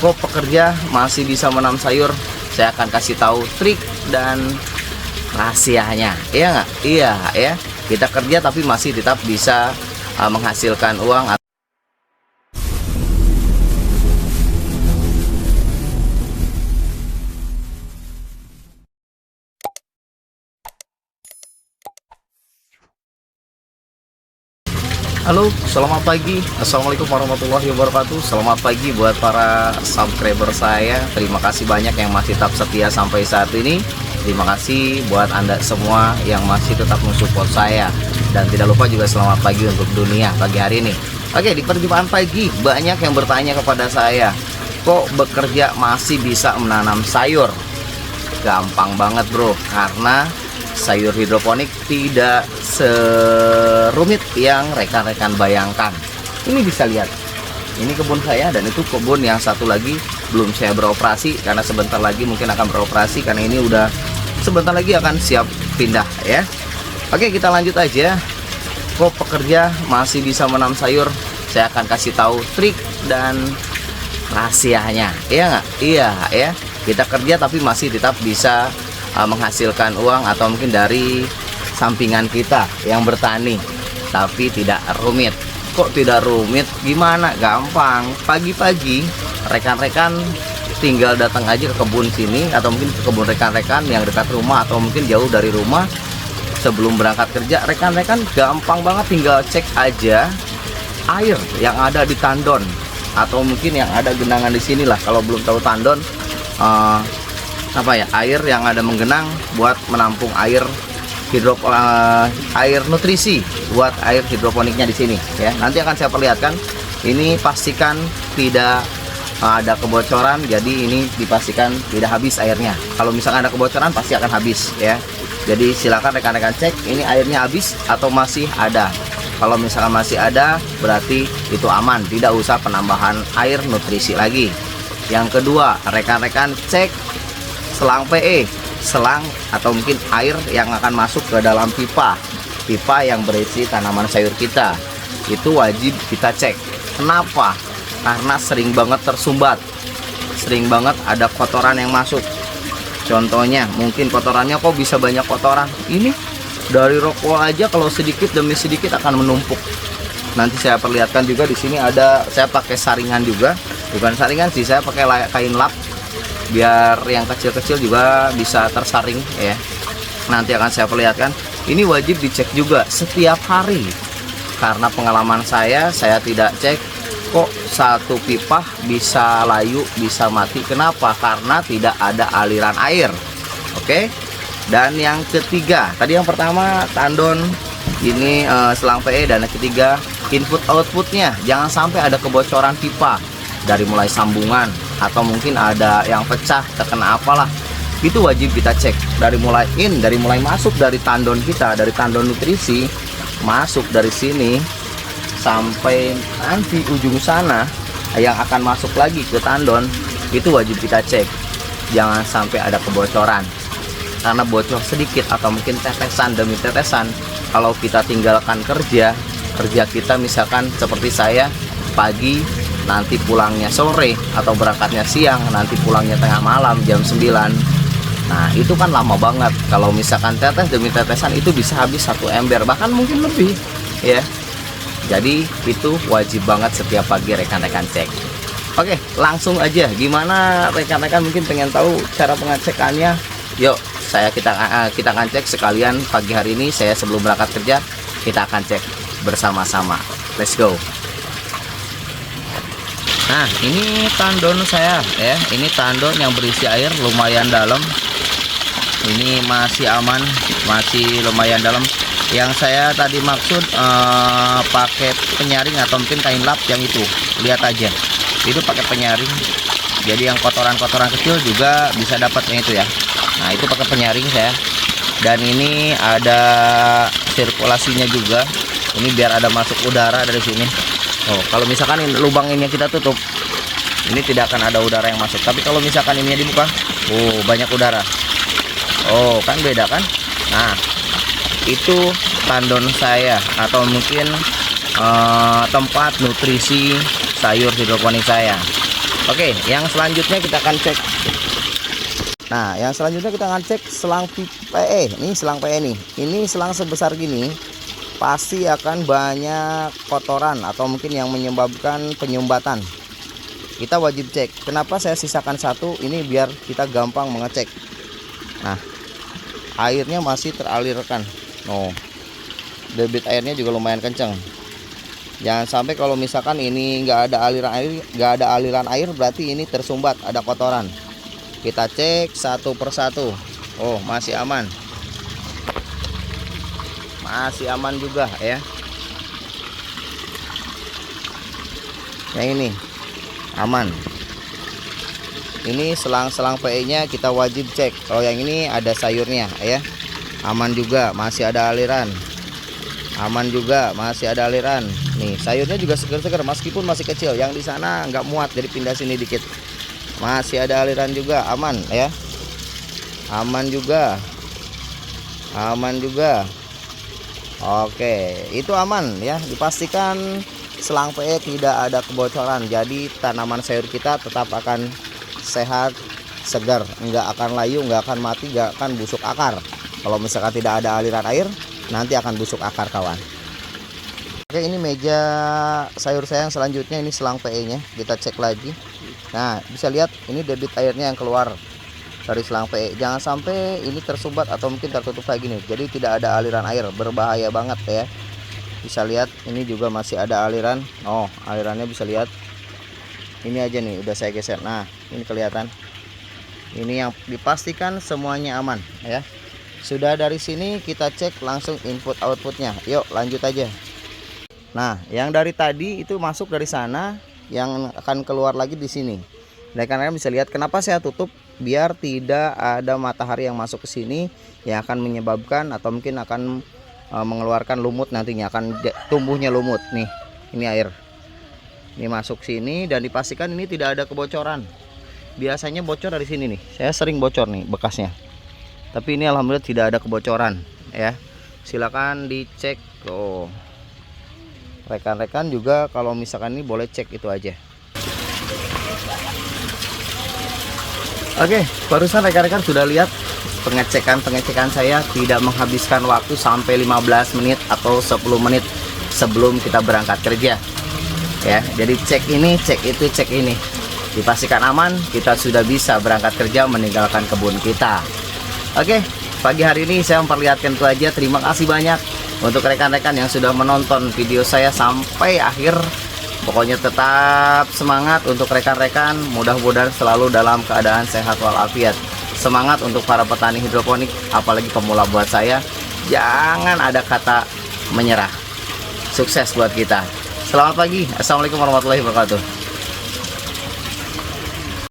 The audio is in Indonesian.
Kok pekerja masih bisa menanam sayur? Saya akan kasih tahu trik dan rahasianya. Iya nggak? Iya ya. Kita kerja tapi masih tetap bisa menghasilkan uang. Halo, selamat pagi. Assalamualaikum warahmatullahi wabarakatuh. Selamat pagi buat para subscriber saya. Terima kasih banyak yang masih tetap setia sampai saat ini. Terima kasih buat Anda semua yang masih tetap mensupport saya. Dan tidak lupa juga selamat pagi untuk dunia pagi hari ini. Oke, di perjumpaan pagi banyak yang bertanya kepada saya, kok bekerja masih bisa menanam sayur? Gampang banget bro, karena sayur hidroponik tidak serumit yang rekan-rekan bayangkan. Ini bisa lihat, ini kebun saya dan itu kebun yang satu lagi belum saya beroperasi karena sebentar lagi mungkin akan beroperasi karena ini udah sebentar lagi akan siap pindah ya. Oke, kita lanjut aja. Kok pekerja masih bisa menanam sayur? Saya akan kasih tahu trik dan rahasianya. Iya nggak? Iya ya. Kita kerja tapi masih tetap bisa menghasilkan uang atau mungkin dari sampingan kita yang bertani, tapi tidak rumit. Kok tidak rumit? Gimana? Gampang. Pagi-pagi rekan-rekan tinggal datang aja ke kebun sini atau mungkin ke kebun rekan-rekan yang dekat rumah atau mungkin jauh dari rumah. Sebelum berangkat kerja, rekan-rekan gampang banget tinggal cek aja air yang ada di tandon atau mungkin yang ada genangan di sinilah. Kalau belum tahu tandon, air yang ada menggenang buat menampung air air nutrisi buat air hidroponiknya di sini ya. Nanti akan saya perlihatkan. Ini pastikan tidak ada kebocoran, jadi ini dipastikan tidak habis airnya. Kalau misalkan ada kebocoran pasti akan habis ya. Jadi silakan rekan-rekan cek ini airnya habis atau masih ada. Kalau misalkan masih ada berarti itu aman, tidak usah penambahan air nutrisi lagi. Yang kedua, rekan-rekan cek selang PE, selang atau mungkin air yang akan masuk ke dalam pipa yang berisi tanaman sayur kita. Itu wajib kita cek. Kenapa? Karena sering banget tersumbat, sering banget ada kotoran yang masuk. Contohnya mungkin kotorannya kok bisa banyak kotoran. Ini dari rokok aja kalau sedikit demi sedikit akan menumpuk. Nanti saya perlihatkan juga di sini ada, saya pakai saringan juga, bukan saringan sih, saya pakai kain lap biar yang kecil-kecil juga bisa tersaring ya. Nanti akan saya perlihatkan. Ini wajib dicek juga setiap hari. Karena pengalaman saya tidak cek, kok satu pipa bisa layu, bisa mati. Kenapa? Karena tidak ada aliran air. Oke. Dan yang ketiga, tadi yang pertama tandon, ini selang PE, dan yang ketiga input outputnya. Jangan sampai ada kebocoran pipa dari mulai sambungan atau mungkin ada yang pecah, terkena apalah, itu wajib kita cek dari mulai masuk dari tandon kita, dari tandon nutrisi masuk dari sini sampai nanti ujung sana yang akan masuk lagi ke tandon, itu wajib kita cek. Jangan sampai ada kebocoran, karena bocor sedikit atau mungkin tetesan demi tetesan, kalau kita tinggalkan kerja kita misalkan seperti saya pagi, nanti pulangnya sore atau berangkatnya siang, nanti pulangnya tengah malam jam 9. Nah itu kan lama banget. Kalau misalkan tetes demi tetesan itu bisa habis 1 ember, bahkan mungkin lebih ya. Jadi itu wajib banget setiap pagi rekan-rekan cek. Oke, langsung aja. Gimana rekan-rekan mungkin pengen tahu cara pengecekannya? Yuk kita akan cek sekalian pagi hari ini. Saya sebelum berangkat kerja kita akan cek bersama-sama. Let's go. Nah ini tandon saya ya, ini tandon yang berisi air lumayan dalam. Ini masih aman, masih lumayan dalam. Yang saya tadi maksud pakai penyaring atau mungkin kain lap yang itu, lihat aja, itu pakai penyaring. Jadi yang kotoran-kotoran kecil juga bisa dapat yang itu ya. Nah itu pakai penyaring saya. Dan ini ada sirkulasinya juga. Ini biar ada masuk udara dari sini. Oh, kalau misalkan lubang ini kita tutup, ini tidak akan ada udara yang masuk. Tapi kalau misalkan ini dibuka, oh banyak udara. Oh kan beda kan? Nah itu tandon saya atau mungkin tempat nutrisi sayur hidroponik saya. Oke, yang selanjutnya kita akan cek. Nah, yang selanjutnya kita akan cek selang PE. Ini selang PE nih. Ini selang sebesar gini pasti akan banyak kotoran atau mungkin yang menyebabkan penyumbatan. Kita wajib cek. Kenapa saya sisakan satu? Ini biar kita gampang mengecek. Nah, airnya masih teralirkan. Oh, debit airnya juga lumayan kencang. Jangan sampai kalau misalkan ini nggak ada aliran air, berarti ini tersumbat, ada kotoran. Kita cek satu persatu. Oh, masih aman. Masih aman juga ya. Yang ini aman. Ini selang-selang PE-nya kita wajib cek. Kalau yang ini ada sayurnya ya. Aman juga, masih ada aliran. Aman juga, masih ada aliran. Nih, sayurnya juga seger-seger meskipun masih kecil. Yang di sana nggak muat, jadi pindah sini dikit. Masih ada aliran juga, aman ya. Aman juga. Aman juga. Oke, itu aman ya. Dipastikan selang PE tidak ada kebocoran. Jadi tanaman sayur kita tetap akan sehat, segar, nggak akan layu, nggak akan mati, nggak akan busuk akar. Kalau misalkan tidak ada aliran air, nanti akan busuk akar, kawan. Oke, ini meja sayur saya yang selanjutnya. Ini selang PE-nya, kita cek lagi. Nah, bisa lihat ini debit airnya yang keluar dari selang PE. Jangan sampai ini tersumbat atau mungkin tertutup kayak gini. Jadi tidak ada aliran air, berbahaya banget ya. Bisa lihat ini juga masih ada aliran. Oh, alirannya bisa lihat. Ini aja nih, udah saya geser. Nah, ini kelihatan. Ini yang dipastikan semuanya aman ya. Sudah dari sini kita cek langsung input outputnya. Yuk lanjut aja. Nah, yang dari tadi itu masuk dari sana, yang akan keluar lagi di sini. Nah, kalian bisa lihat kenapa saya tutup, biar tidak ada matahari yang masuk ke sini yang akan menyebabkan atau mungkin akan mengeluarkan lumut, nantinya akan tumbuhnya lumut. Nih, ini air. Ini masuk sini dan dipastikan ini tidak ada kebocoran. Biasanya bocor dari sini nih. Saya sering bocor nih bekasnya. Tapi ini alhamdulillah tidak ada kebocoran ya. Silakan dicek. Oh. Rekan-rekan juga kalau misalkan ini boleh cek itu aja. Oke, barusan rekan-rekan sudah lihat pengecekan saya tidak menghabiskan waktu sampai 15 menit atau 10 menit sebelum kita berangkat kerja. Ya, jadi cek ini, cek itu, cek ini. Dipastikan aman, kita sudah bisa berangkat kerja meninggalkan kebun kita. Oke, pagi hari ini saya memperlihatkan itu aja. Terima kasih banyak untuk rekan-rekan yang sudah menonton video saya sampai akhir. Pokoknya tetap semangat untuk rekan-rekan. Mudah-mudahan selalu dalam keadaan sehat walafiat. Semangat untuk para petani hidroponik, apalagi pemula buat saya. Jangan ada kata menyerah. Sukses buat kita. Selamat pagi. Assalamualaikum warahmatullahi wabarakatuh.